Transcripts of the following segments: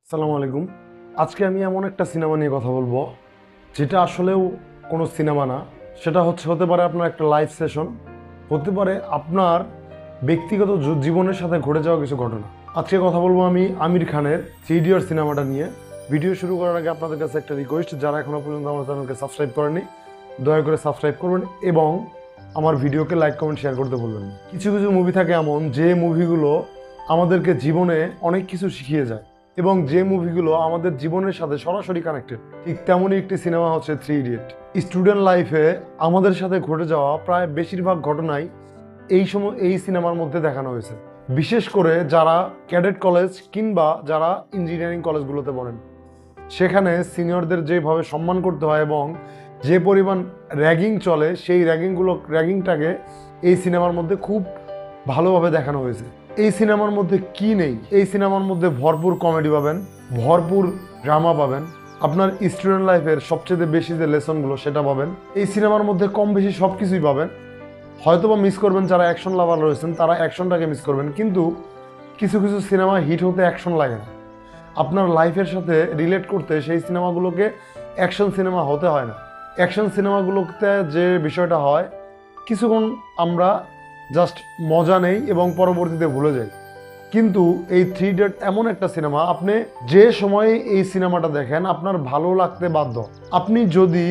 আসসালামু আলাইকুম। আজকে আমি এমন একটা সিনেমা নিয়ে কথা বলবো যেটা আসলেও কোনো সিনেমা না। সেটা হতে পারে আপনার একটা লাইভ সেশন, হতে পারে আপনার ব্যক্তিগত জীবনের সাথে ঘটে যাওয়া কিছু ঘটনা। আজকে কথা বলবো আমি আমির খানের 3 ইডিয়ট সিনেমাটা নিয়ে। ভিডিও শুরু করার আগে আপনাদের কাছে একটা রিকোয়েস্ট, যারা এখনো পর্যন্ত আমার চ্যানেলকে সাবস্ক্রাইব করেনি দয়া করে সাবস্ক্রাইব করবেন এবং আমার ভিডিওকে লাইক কমেন্ট শেয়ার করতে ভুলবেন না। কিছু কিছু মুভি থাকে এমন, যে মুভিগুলো আমাদেরকে জীবনে অনেক কিছু শিখিয়ে যায় এবং যে মুভিগুলো আমাদের জীবনের সাথে সরাসরি কানেক্টেড। ঠিক তেমনই একটি সিনেমা হচ্ছে 3 ইডিয়ট। স্টুডেন্ট লাইফে আমাদের সাথে ঘটে যাওয়া প্রায় বেশিরভাগ ঘটনাই এই সিনেমার মধ্যে দেখানো হয়েছে। বিশেষ করে যারা ক্যাডেট কলেজ কিংবা যারা ইঞ্জিনিয়ারিং কলেজগুলোতে পড়েন, সেখানে সিনিয়রদের যেভাবে সম্মান করতে হয় এবং যে পরিমাণ র্যাগিং চলে, সেই র্যাগিংটাকে এই সিনেমার মধ্যে খুব ভালোভাবে দেখানো হয়েছে। এই সিনেমার মধ্যে কি নেই? এই সিনেমার মধ্যে ভরপুর কমেডি পাবেন, ভরপুর ড্রামা পাবেন, আপনার স্টুডেন্ট লাইফের সবচেয়ে বেশি যে লেসনগুলো সেটা পাবেন। এই সিনেমার মধ্যে কম বেশি সব কিছুই পাবেন। হয়তোবা মিস করবেন যারা অ্যাকশন লাভার রয়েছেন, তারা অ্যাকশনটাকে মিস করবেন, কিন্তু কিছু কিছু সিনেমা হিট হতে অ্যাকশন লাগে না। আপনার লাইফের সাথে রিলেট করতে সেই সিনেমাগুলোকে অ্যাকশন সিনেমা হতে হয় না। অ্যাকশন সিনেমাগুলোতে যে বিষয়টা হয়, কিছুক্ষণ আমরা জাস্ট মজা নেই এবং পরবর্তীতে ভুলে যাই। কিন্তু এই 3 ইডিয়ট এমন একটা সিনেমা, আপনি যে সময়ে এই সিনেমাটা দেখেন আপনার ভালো লাগতে বাধ্য। আপনি যদি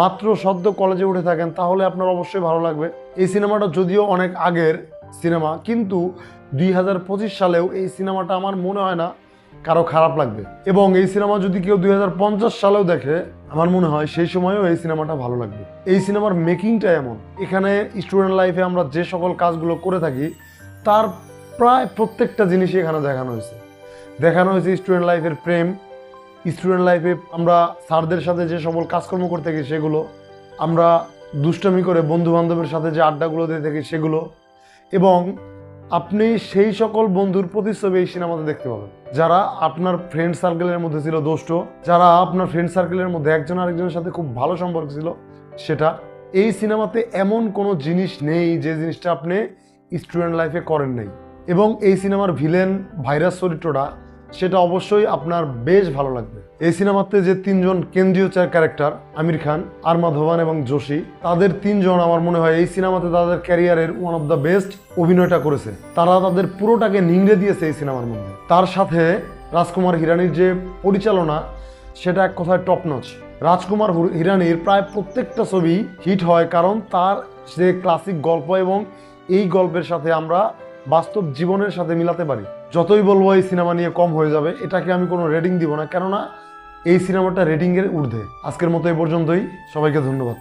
মাত্র সদ্য কলেজে উঠে থাকেন তাহলে আপনার অবশ্যই ভালো লাগবে। এই সিনেমাটা যদিও অনেক আগের সিনেমা, কিন্তু 2025 সালেও এই সিনেমাটা আমার মনে হয় না কারো খারাপ লাগবে। এবং এই সিনেমা যদি কেউ 2050 সালেও দেখে, আমার মনে হয় সেই সময়েও এই সিনেমাটা ভালো লাগবে। এই সিনেমার মেকিংটা এমন, এখানে স্টুডেন্ট লাইফে আমরা যে সকল কাজগুলো করে থাকি তার প্রায় প্রত্যেকটা জিনিসই এখানে দেখানো হয়েছে স্টুডেন্ট লাইফের প্রেম, স্টুডেন্ট লাইফে আমরা স্যারদের সাথে যে সকল কাজকর্ম করতে থাকি সেগুলো, আমরা দুষ্টামি করে বন্ধু বান্ধবের সাথে যে আড্ডাগুলো দিয়ে থাকি সেগুলো, এবং আপনি সেই সকল বন্ধুর প্রতিচ্ছবি এই সিনেমাতে দেখতে পাবেন যারা আপনার ফ্রেন্ড সার্কেলের মধ্যে ছিল দোষ্ট, যারা আপনার ফ্রেন্ড সার্কেলের মধ্যে একজন আরেকজনের সাথে খুব ভালো সম্পর্ক ছিল সেটা। এই সিনেমাতে এমন কোনো জিনিস নেই যে জিনিসটা আপনি স্টুডেন্ট লাইফে করেন নাই। এবং এই সিনেমার ভিলেন ভাইরাস চরিত্রটা, সেটা অবশ্যই আপনার বেশ ভালো লাগবে। এই সিনেমাতে যে 3 জন কেন্দ্রীয় ক্যারেক্টার, আমির খান, আরমা ধওয়ান এবং যোশী, তাদের 3 জন আমার মনে হয় এই সিনেমাতে তাদের ক্যারিয়ারের ওয়ান অফ দ্য বেস্ট অভিনয়টা করেছে। তারা তাদের পুরোটাকে নিংড়ে দিয়েছে এই সিনেমার মধ্যে। তার সাথে রাজকুমার হিরানির যে পরিচালনা, সেটা এক কথায় টপ নচ। রাজকুমার হিরানির প্রায় প্রত্যেকটা ছবি হিট হয় কারণ তার যে ক্লাসিক গল্প এবং এই গল্পের সাথে আমরা বাস্তব জীবনের সাথে মিলাতে পারি। যতই বলবো এই সিনেমা নিয়ে কম হয়ে যাবে, এটাকে আমি কোনো রেটিং দিব না, কেননা এই সিনেমাটা রেটিংয়ের ঊর্ধ্বে। আজকের মতো এই পর্যন্তই, সবাইকে ধন্যবাদ।